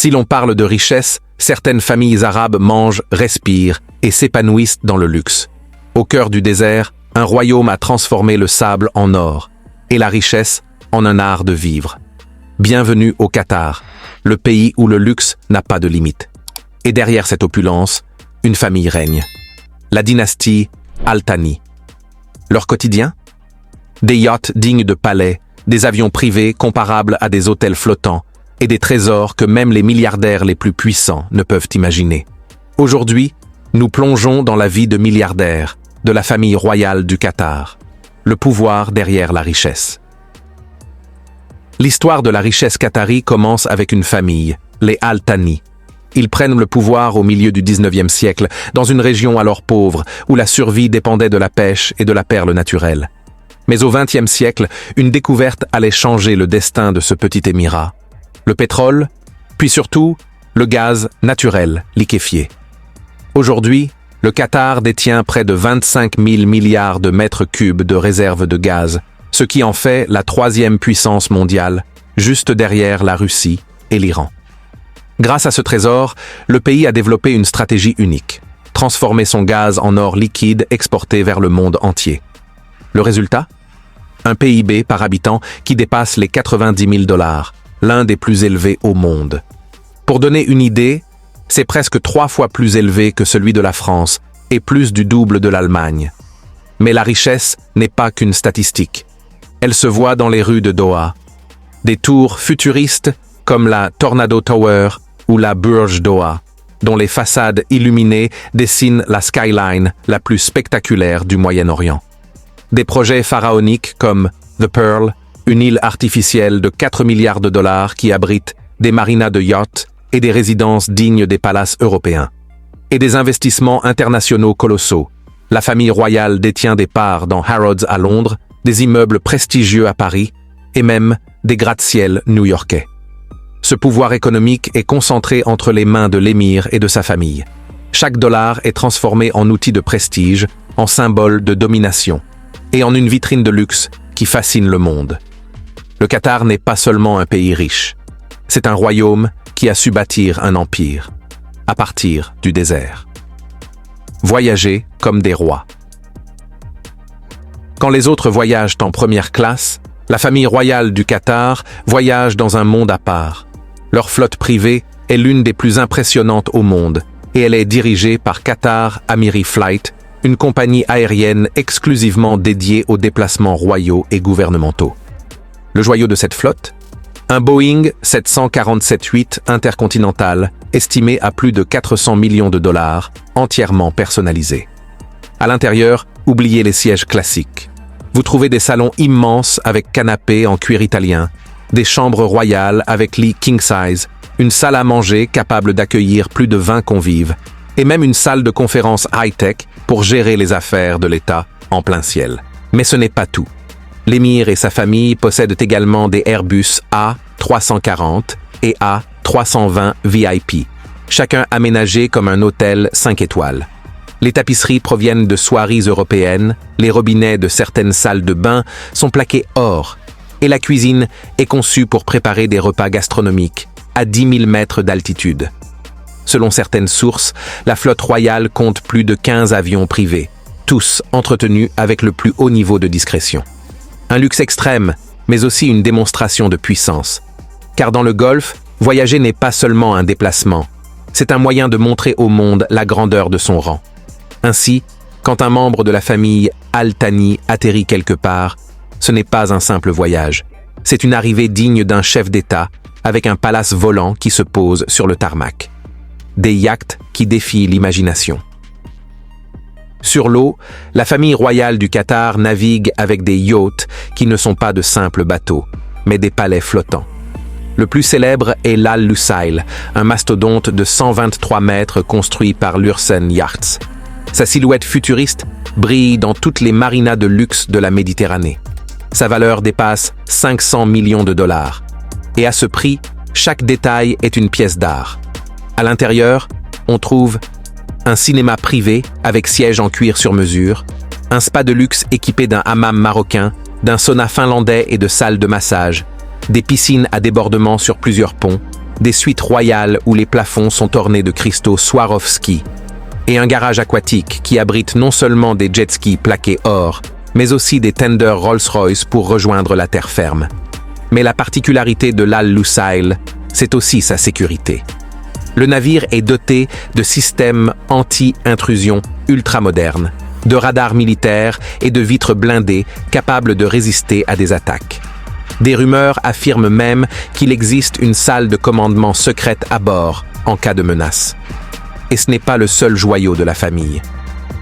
Si l'on parle de richesse, certaines familles arabes mangent, respirent et s'épanouissent dans le luxe. Au cœur du désert, un royaume a transformé le sable en or et la richesse en un art de vivre. Bienvenue au Qatar, le pays où le luxe n'a pas de limite. Et derrière cette opulence, une famille règne. La dynastie Al Thani. Leur quotidien? Des yachts dignes de palais, des avions privés comparables à des hôtels flottants et des trésors que même les milliardaires les plus puissants ne peuvent imaginer. Aujourd'hui, nous plongeons dans la vie de milliardaires, de la famille royale du Qatar. Le pouvoir derrière la richesse. L'histoire de la richesse qatari commence avec une famille, les Al Thani. Ils prennent le pouvoir au milieu du 19e siècle, dans une région alors pauvre, où la survie dépendait de la pêche et de la perle naturelle. Mais au 20e siècle, une découverte allait changer le destin de ce petit émirat. Le pétrole, puis surtout, le gaz naturel liquéfié. Aujourd'hui, le Qatar détient près de 25 000 milliards de mètres cubes de réserves de gaz, ce qui en fait la 3e puissance mondiale, juste derrière la Russie et l'Iran. Grâce à ce trésor, le pays a développé une stratégie unique, transformer son gaz en or liquide exporté vers le monde entier. Le résultat? Un PIB par habitant qui dépasse les 90 000 $, l'un des plus élevés au monde. Pour donner une idée, c'est presque 3 fois plus élevé que celui de la France et plus du double de l'Allemagne. Mais la richesse n'est pas qu'une statistique. Elle se voit dans les rues de Doha. Des tours futuristes comme la Tornado Tower ou la Burj Doha, dont les façades illuminées dessinent la skyline la plus spectaculaire du Moyen-Orient. Des projets pharaoniques comme The Pearl, une île artificielle de 4 milliards de dollars qui abrite des marinas de yachts et des résidences dignes des palaces européens. Et des investissements internationaux colossaux. La famille royale détient des parts dans Harrods à Londres, des immeubles prestigieux à Paris et même des gratte-ciel new-yorkais. Ce pouvoir économique est concentré entre les mains de l'émir et de sa famille. Chaque dollar est transformé en outil de prestige, en symbole de domination et en une vitrine de luxe qui fascine le monde. Le Qatar n'est pas seulement un pays riche. C'est un royaume qui a su bâtir un empire, à partir du désert. Voyager comme des rois. Quand les autres voyagent en première classe, la famille royale du Qatar voyage dans un monde à part. Leur flotte privée est l'une des plus impressionnantes au monde et elle est dirigée par Qatar Amiri Flight, une compagnie aérienne exclusivement dédiée aux déplacements royaux et gouvernementaux. Le joyau de cette flotte? Un Boeing 747-8 intercontinental, estimé à plus de 400 millions de $, entièrement personnalisé. À l'intérieur, oubliez les sièges classiques. Vous trouvez des salons immenses avec canapés en cuir italien, des chambres royales avec lits king size, une salle à manger capable d'accueillir plus de 20 convives, et même une salle de conférence high-tech pour gérer les affaires de l'État en plein ciel. Mais ce n'est pas tout. L'émir et sa famille possèdent également des Airbus A340 et A320 VIP, chacun aménagé comme un hôtel 5 étoiles. Les tapisseries proviennent de soieries européennes, les robinets de certaines salles de bain sont plaqués or, et la cuisine est conçue pour préparer des repas gastronomiques à 10 000 mètres d'altitude. Selon certaines sources, la flotte royale compte plus de 15 avions privés, tous entretenus avec le plus haut niveau de discrétion. Un luxe extrême, mais aussi une démonstration de puissance. Car dans le Golfe, voyager n'est pas seulement un déplacement, c'est un moyen de montrer au monde la grandeur de son rang. Ainsi, quand un membre de la famille Al Thani atterrit quelque part, ce n'est pas un simple voyage. C'est une arrivée digne d'un chef d'État, avec un palace volant qui se pose sur le tarmac. Des yachts qui défient l'imagination. Sur l'eau, la famille royale du Qatar navigue avec des yachts qui ne sont pas de simples bateaux, mais des palais flottants. Le plus célèbre est l'Al Lusail, un mastodonte de 123 mètres construit par Lürsen Yachts. Sa silhouette futuriste brille dans toutes les marinas de luxe de la Méditerranée. Sa valeur dépasse 500 millions de $. Et à ce prix, chaque détail est une pièce d'art. À l'intérieur, on trouve un cinéma privé avec siège en cuir sur mesure, un spa de luxe équipé d'un hammam marocain, d'un sauna finlandais et de salles de massage, des piscines à débordement sur plusieurs ponts, des suites royales où les plafonds sont ornés de cristaux Swarovski, et un garage aquatique qui abrite non seulement des jet skis plaqués or, mais aussi des tenders Rolls-Royce pour rejoindre la terre ferme. Mais la particularité de l'Al Lusail, c'est aussi sa sécurité. Le navire est doté de systèmes anti-intrusion ultramodernes, de radars militaires et de vitres blindées capables de résister à des attaques. Des rumeurs affirment même qu'il existe une salle de commandement secrète à bord en cas de menace. Et ce n'est pas le seul joyau de la famille.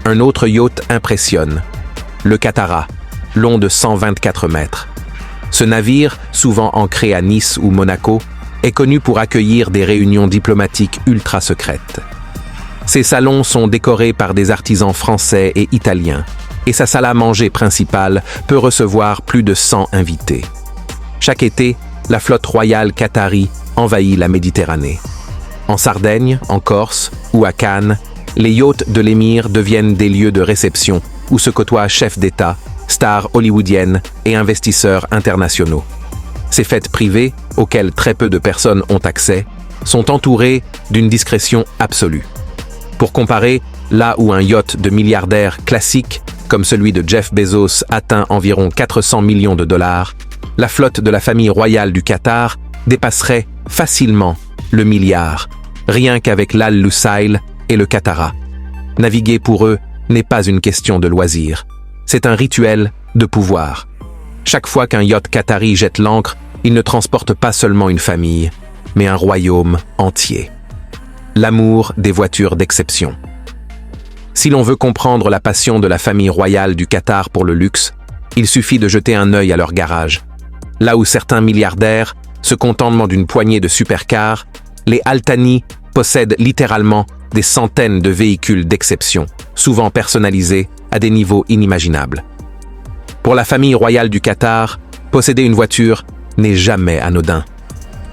Un autre yacht impressionne, le Katara, long de 124 mètres. Ce navire, souvent ancré à Nice ou Monaco, est connu pour accueillir des réunions diplomatiques ultra secrètes. Ses salons sont décorés par des artisans français et italiens, et sa salle à manger principale peut recevoir plus de 100 invités. Chaque été, la flotte royale qatari envahit la Méditerranée. En Sardaigne, en Corse ou à Cannes, les yachts de l'émir deviennent des lieux de réception où se côtoient chefs d'État, stars hollywoodiennes et investisseurs internationaux. Ces fêtes privées, auxquelles très peu de personnes ont accès, sont entourées d'une discrétion absolue. Pour comparer, là où un yacht de milliardaire classique, comme celui de Jeff Bezos, atteint environ 400 millions de dollars, la flotte de la famille royale du Qatar dépasserait facilement le milliard, rien qu'avec l'Al Lusail et le Katara. Naviguer pour eux n'est pas une question de loisir, c'est un rituel de pouvoir. Chaque fois qu'un yacht qatari jette l'ancre, il ne transporte pas seulement une famille, mais un royaume entier. L'amour des voitures d'exception. Si l'on veut comprendre la passion de la famille royale du Qatar pour le luxe, il suffit de jeter un œil à leur garage. Là où certains milliardaires se contentent d'une poignée de supercars, les Al Thani possèdent littéralement des centaines de véhicules d'exception, souvent personnalisés à des niveaux inimaginables. Pour la famille royale du Qatar, posséder une voiture n'est jamais anodin.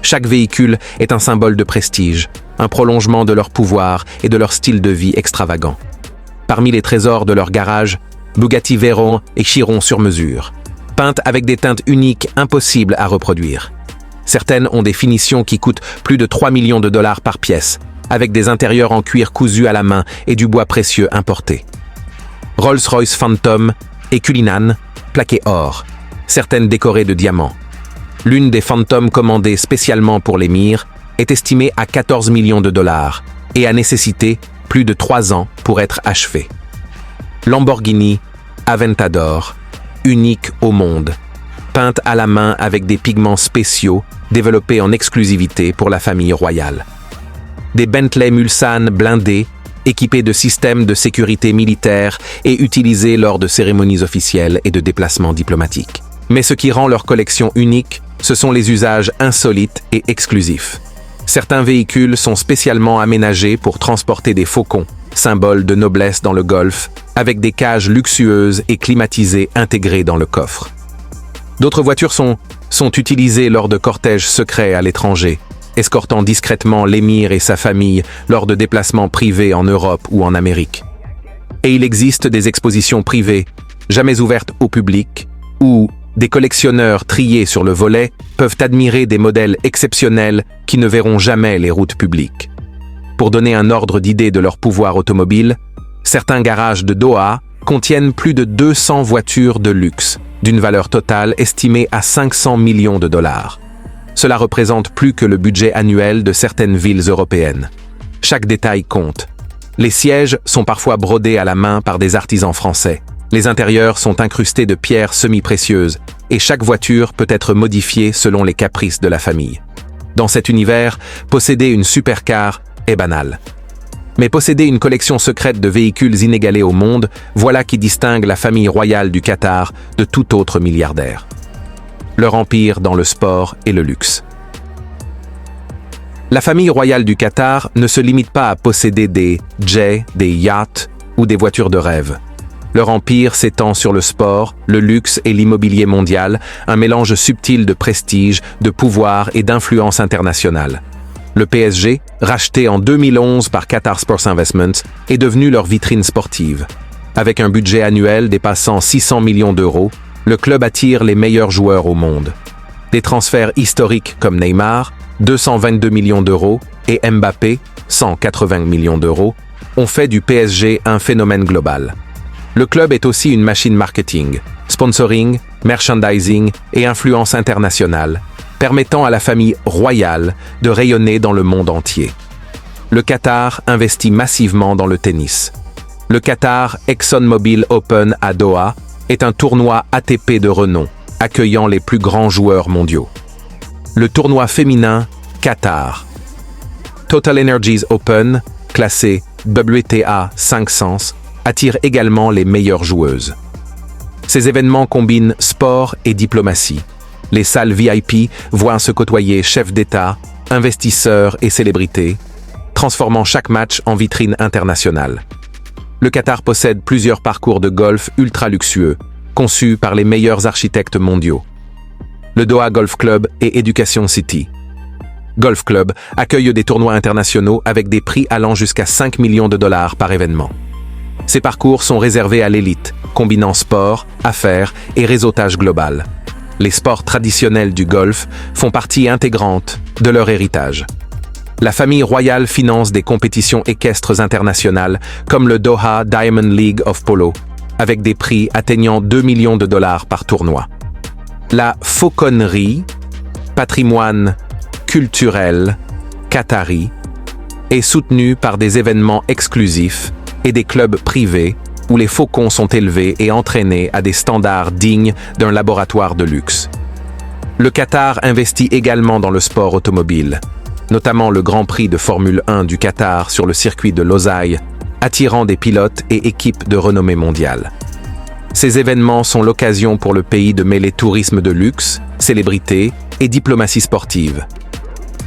Chaque véhicule est un symbole de prestige, un prolongement de leur pouvoir et de leur style de vie extravagant. Parmi les trésors de leur garage, Bugatti Veyron et Chiron sur mesure, peintes avec des teintes uniques impossibles à reproduire. Certaines ont des finitions qui coûtent plus de 3 millions de dollars par pièce, avec des intérieurs en cuir cousu à la main et du bois précieux importé. Rolls-Royce Phantom et Cullinan, plaquées or, certaines décorées de diamants. L'une des Phantom commandées spécialement pour l'émir est estimée à 14 millions de dollars et a nécessité plus de 3 ans pour être achevée. Lamborghini Aventador, unique au monde, peinte à la main avec des pigments spéciaux développés en exclusivité pour la famille royale. Des Bentley Mulsanne blindés, équipés de systèmes de sécurité militaire et utilisés lors de cérémonies officielles et de déplacements diplomatiques. Mais ce qui rend leur collection unique, ce sont les usages insolites et exclusifs. Certains véhicules sont spécialement aménagés pour transporter des faucons, symbole de noblesse dans le Golfe, avec des cages luxueuses et climatisées intégrées dans le coffre. D'autres voitures sont utilisées lors de cortèges secrets à l'étranger, escortant discrètement l'émir et sa famille lors de déplacements privés en Europe ou en Amérique. Et il existe des expositions privées, jamais ouvertes au public, où des collectionneurs triés sur le volet peuvent admirer des modèles exceptionnels qui ne verront jamais les routes publiques. Pour donner un ordre d'idée de leur pouvoir automobile, certains garages de Doha contiennent plus de 200 voitures de luxe, d'une valeur totale estimée à 500 millions de dollars. Cela représente plus que le budget annuel de certaines villes européennes. Chaque détail compte. Les sièges sont parfois brodés à la main par des artisans français. Les intérieurs sont incrustés de pierres semi-précieuses et chaque voiture peut être modifiée selon les caprices de la famille. Dans cet univers, posséder une supercar est banal. Mais posséder une collection secrète de véhicules inégalés au monde, voilà qui distingue la famille royale du Qatar de tout autre milliardaire. Leur empire dans le sport et le luxe. La famille royale du Qatar ne se limite pas à posséder des jets, des yachts ou des voitures de rêve. Leur empire s'étend sur le sport, le luxe et l'immobilier mondial, un mélange subtil de prestige, de pouvoir et d'influence internationale. Le PSG, racheté en 2011 par Qatar Sports Investments, est devenu leur vitrine sportive. Avec un budget annuel dépassant 600 millions d'euros, le club attire les meilleurs joueurs au monde. Des transferts historiques comme Neymar, 222 millions d'euros, et Mbappé, 180 millions d'euros, ont fait du PSG un phénomène global. Le club est aussi une machine marketing, sponsoring, merchandising et influence internationale, permettant à la famille royale de rayonner dans le monde entier. Le Qatar investit massivement dans le tennis. Le Qatar ExxonMobil Open à Doha est un tournoi ATP de renom, accueillant les plus grands joueurs mondiaux. Le tournoi féminin Qatar. Total Energies Open, classé WTA 500, attire également les meilleures joueuses. Ces événements combinent sport et diplomatie. Les salles VIP voient se côtoyer chefs d'État, investisseurs et célébrités, transformant chaque match en vitrine internationale. Le Qatar possède plusieurs parcours de golf ultra luxueux, conçus par les meilleurs architectes mondiaux. Le Doha Golf Club et Education City. Golf Club accueille des tournois internationaux avec des prix allant jusqu'à 5 millions de dollars par événement. Ces parcours sont réservés à l'élite, combinant sport, affaires et réseautage global. Les sports traditionnels du golf font partie intégrante de leur héritage. La famille royale finance des compétitions équestres internationales comme le Doha Diamond League of Polo, avec des prix atteignant 2 millions de dollars par tournoi. La fauconnerie, patrimoine culturel qatari, est soutenue par des événements exclusifs et des clubs privés où les faucons sont élevés et entraînés à des standards dignes d'un laboratoire de luxe. Le Qatar investit également dans le sport automobile, notamment le Grand Prix de Formule 1 du Qatar sur le circuit de Losail, attirant des pilotes et équipes de renommée mondiale. Ces événements sont l'occasion pour le pays de mêler tourisme de luxe, célébrité et diplomatie sportive.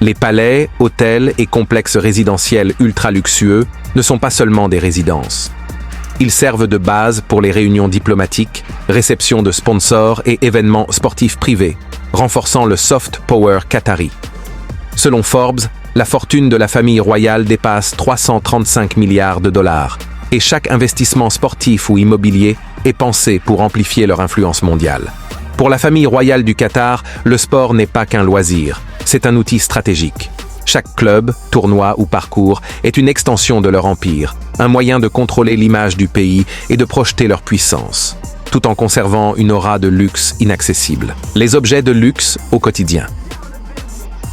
Les palais, hôtels et complexes résidentiels ultra luxueux ne sont pas seulement des résidences. Ils servent de base pour les réunions diplomatiques, réceptions de sponsors et événements sportifs privés, renforçant le soft power qatari. Selon Forbes, la fortune de la famille royale dépasse 335 milliards de dollars, et chaque investissement sportif ou immobilier est pensé pour amplifier leur influence mondiale. Pour la famille royale du Qatar, le sport n'est pas qu'un loisir, c'est un outil stratégique. Chaque club, tournoi ou parcours est une extension de leur empire, un moyen de contrôler l'image du pays et de projeter leur puissance, tout en conservant une aura de luxe inaccessible. Les objets de luxe au quotidien.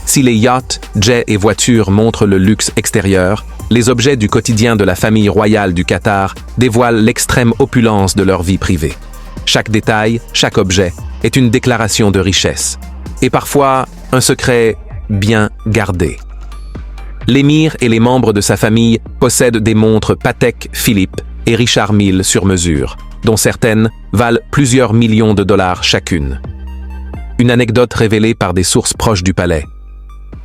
Si les yachts, jets et voitures montrent le luxe extérieur, les objets du quotidien de la famille royale du Qatar dévoilent l'extrême opulence de leur vie privée. Chaque détail, chaque objet est une déclaration de richesse, et parfois un secret bien gardé. L'émir et les membres de sa famille possèdent des montres Patek Philippe et Richard Mille sur mesure, dont certaines valent plusieurs millions de dollars chacune. Une anecdote révélée par des sources proches du palais.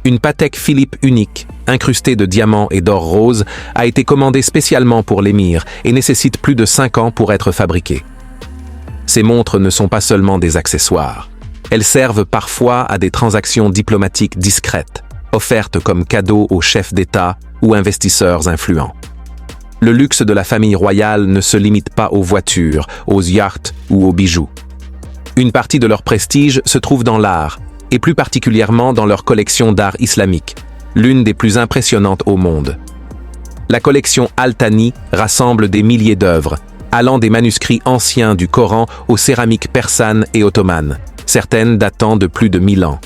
Une Patek Philippe unique, incrustée de diamants et d'or rose, a été commandée spécialement pour l'émir et nécessite plus de 5 ans pour être fabriquée. Ces montres ne sont pas seulement des accessoires. Elles servent parfois à des transactions diplomatiques discrètes, offertes comme cadeaux aux chefs d'État ou investisseurs influents. Le luxe de la famille royale ne se limite pas aux voitures, aux yachts ou aux bijoux. Une partie de leur prestige se trouve dans l'art, et plus particulièrement dans leur collection d'art islamique, l'une des plus impressionnantes au monde. La collection Al-Thani rassemble des milliers d'œuvres, allant des manuscrits anciens du Coran aux céramiques persanes et ottomanes, certaines datant de plus de 1000 ans.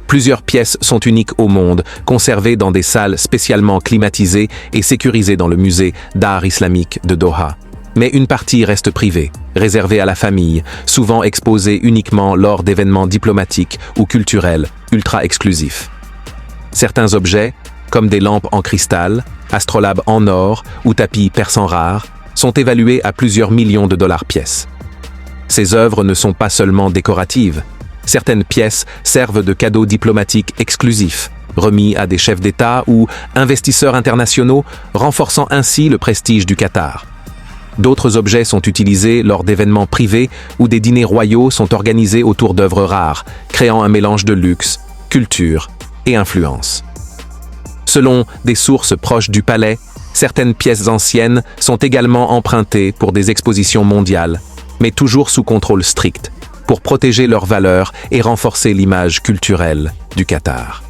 Plusieurs pièces sont uniques au monde, conservées dans des salles spécialement climatisées et sécurisées dans le musée d'art islamique de Doha. Mais une partie reste privée, réservée à la famille, souvent exposée uniquement lors d'événements diplomatiques ou culturels ultra exclusifs. Certains objets, comme des lampes en cristal, astrolabes en or ou tapis persans rares, sont évalués à plusieurs millions de dollars pièce. Ces œuvres ne sont pas seulement décoratives. Certaines pièces servent de cadeaux diplomatiques exclusifs, remis à des chefs d'État ou investisseurs internationaux, renforçant ainsi le prestige du Qatar. D'autres objets sont utilisés lors d'événements privés ou des dîners royaux sont organisés autour d'œuvres rares, créant un mélange de luxe, culture et influence. Selon des sources proches du palais, certaines pièces anciennes sont également empruntées pour des expositions mondiales, mais toujours sous contrôle strict, pour protéger leurs valeurs et renforcer l'image culturelle du Qatar.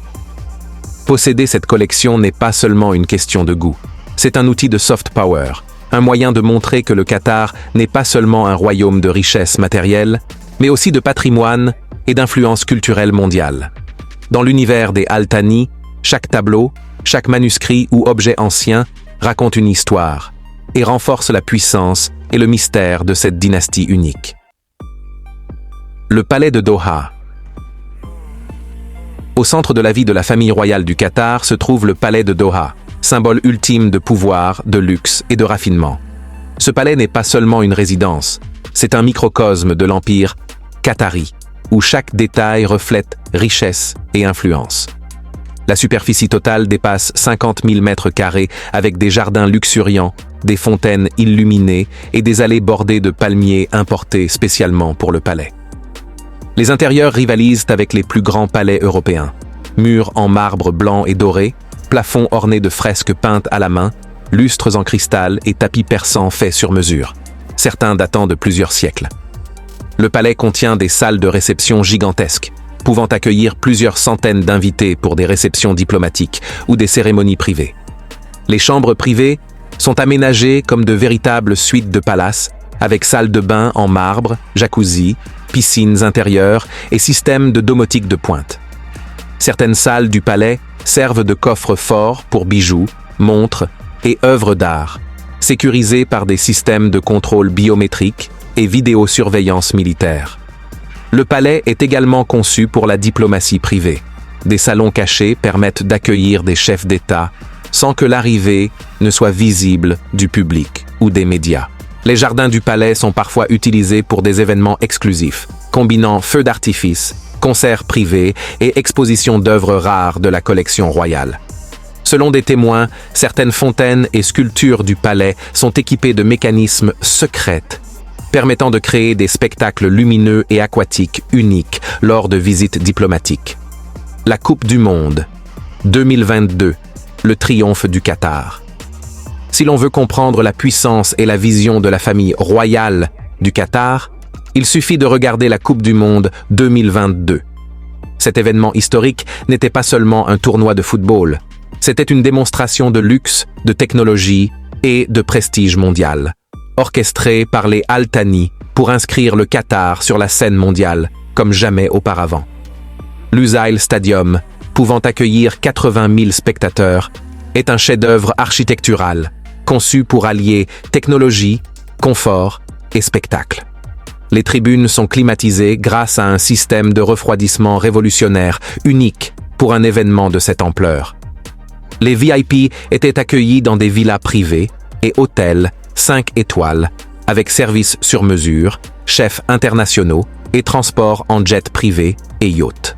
Posséder cette collection n'est pas seulement une question de goût. C'est un outil de soft power, un moyen de montrer que le Qatar n'est pas seulement un royaume de richesse matérielle, mais aussi de patrimoine et d'influence culturelle mondiale. Dans l'univers des Al Thani, chaque tableau, chaque manuscrit ou objet ancien raconte une histoire et renforce la puissance et le mystère de cette dynastie unique. Le palais de Doha. Au centre de la vie de la famille royale du Qatar se trouve le palais de Doha, symbole ultime de pouvoir, de luxe et de raffinement. Ce palais n'est pas seulement une résidence, c'est un microcosme de l'empire qatari, où chaque détail reflète richesse et influence. La superficie totale dépasse 50 000 mètres carrés avec des jardins luxuriants, des fontaines illuminées et des allées bordées de palmiers importés spécialement pour le palais. Les intérieurs rivalisent avec les plus grands palais européens. Murs en marbre blanc et doré, plafonds ornés de fresques peintes à la main, lustres en cristal et tapis persans faits sur mesure, certains datant de plusieurs siècles. Le palais contient des salles de réception gigantesques, pouvant accueillir plusieurs centaines d'invités pour des réceptions diplomatiques ou des cérémonies privées. Les chambres privées sont aménagées comme de véritables suites de palace, avec salles de bain en marbre, jacuzzi, piscines intérieures et systèmes de domotique de pointe. Certaines salles du palais servent de coffres forts pour bijoux, montres et œuvres d'art, sécurisés par des systèmes de contrôle biométrique et vidéosurveillance militaire. Le palais est également conçu pour la diplomatie privée. Des salons cachés permettent d'accueillir des chefs d'État sans que l'arrivée ne soit visible du public ou des médias. Les jardins du palais sont parfois utilisés pour des événements exclusifs, combinant feux d'artifice, concerts privés et expositions d'œuvres rares de la collection royale. Selon des témoins, certaines fontaines et sculptures du palais sont équipées de mécanismes secrets, permettant de créer des spectacles lumineux et aquatiques uniques lors de visites diplomatiques. La Coupe du Monde 2022, le triomphe du Qatar. Si l'on veut comprendre la puissance et la vision de la famille royale du Qatar, il suffit de regarder la Coupe du Monde 2022. Cet événement historique n'était pas seulement un tournoi de football, c'était une démonstration de luxe, de technologie et de prestige mondial, orchestrée par les Al Thani pour inscrire le Qatar sur la scène mondiale comme jamais auparavant. Lusail Stadium, pouvant accueillir 80 000 spectateurs, est un chef-d'œuvre architectural conçu pour allier technologie, confort et spectacle. Les tribunes sont climatisées grâce à un système de refroidissement révolutionnaire unique pour un événement de cette ampleur. Les VIP étaient accueillis dans des villas privées et hôtels 5 étoiles avec services sur mesure, chefs internationaux et transports en jet privé et yacht.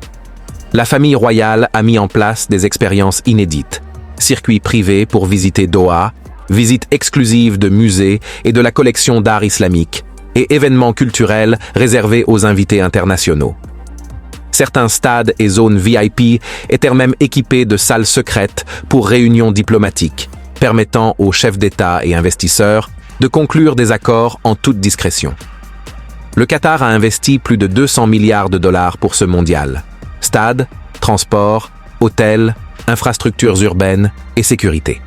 La famille royale a mis en place des expériences inédites, circuits privés pour visiter Doha, visites exclusives de musées et de la collection d'art islamique, et événements culturels réservés aux invités internationaux. Certains stades et zones VIP étaient même équipés de salles secrètes pour réunions diplomatiques, permettant aux chefs d'État et investisseurs de conclure des accords en toute discrétion. Le Qatar a investi plus de 200 milliards de dollars pour ce mondial. Stades, transports, hôtels, infrastructures urbaines et sécurité.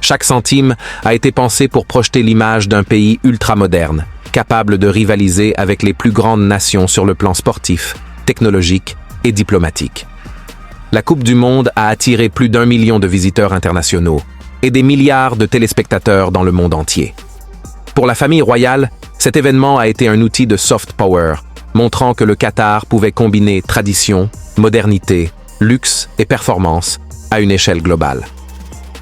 Chaque centime a été pensé pour projeter l'image d'un pays ultramoderne, capable de rivaliser avec les plus grandes nations sur le plan sportif, technologique et diplomatique. La Coupe du Monde a attiré plus d'1 million de visiteurs internationaux et des milliards de téléspectateurs dans le monde entier. Pour la famille royale, cet événement a été un outil de soft power, montrant que le Qatar pouvait combiner tradition, modernité, luxe et performance à une échelle globale.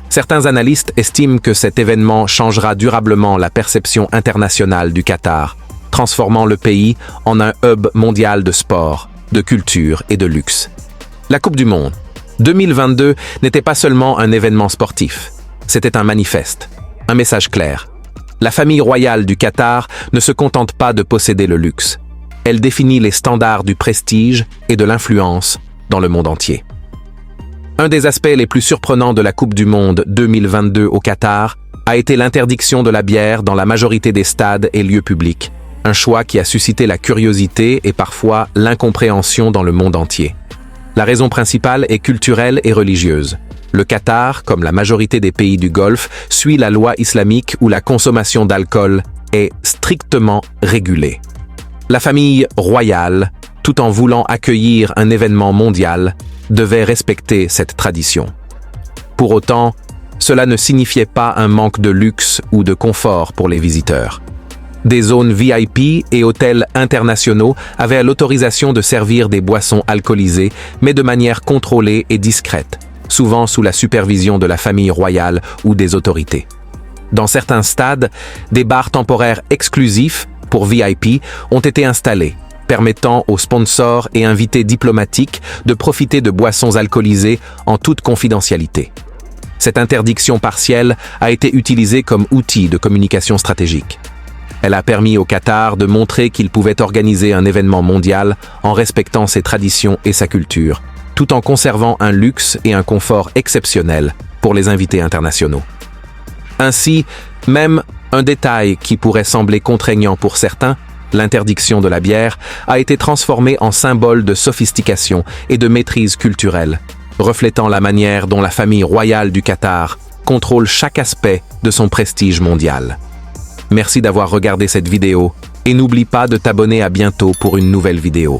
Certains analystes estiment que cet événement changera durablement la perception internationale du Qatar, transformant le pays en un hub mondial de sport, de culture et de luxe. La Coupe du Monde 2022 n'était pas seulement un événement sportif, c'était un manifeste, un message clair. La famille royale du Qatar ne se contente pas de posséder le luxe. Elle définit les standards du prestige et de l'influence dans le monde entier. Un des aspects les plus surprenants de la Coupe du Monde 2022 au Qatar a été l'interdiction de la bière dans la majorité des stades et lieux publics, un choix qui a suscité la curiosité et parfois l'incompréhension dans le monde entier. La raison principale est culturelle et religieuse. Le Qatar, comme la majorité des pays du Golfe, suit la loi islamique où la consommation d'alcool est strictement régulée. La famille royale, tout en voulant accueillir un événement mondial, devait respecter cette tradition. Pour autant, cela ne signifiait pas un manque de luxe ou de confort pour les visiteurs. Des zones VIP et hôtels internationaux avaient l'autorisation de servir des boissons alcoolisées, mais de manière contrôlée et discrète, souvent sous la supervision de la famille royale ou des autorités. Dans certains stades, des bars temporaires exclusifs pour VIP ont été installés, permettant aux sponsors et invités diplomatiques de profiter de boissons alcoolisées en toute confidentialité. Cette interdiction partielle a été utilisée comme outil de communication stratégique. Elle a permis au Qatar de montrer qu'il pouvait organiser un événement mondial en respectant ses traditions et sa culture, tout en conservant un luxe et un confort exceptionnels pour les invités internationaux. Ainsi, même un détail qui pourrait sembler contraignant pour certains, l'interdiction de la bière, a été transformé en symbole de sophistication et de maîtrise culturelle, reflétant la manière dont la famille royale du Qatar contrôle chaque aspect de son prestige mondial. Merci d'avoir regardé cette vidéo et n'oublie pas de t'abonner à bientôt pour une nouvelle vidéo.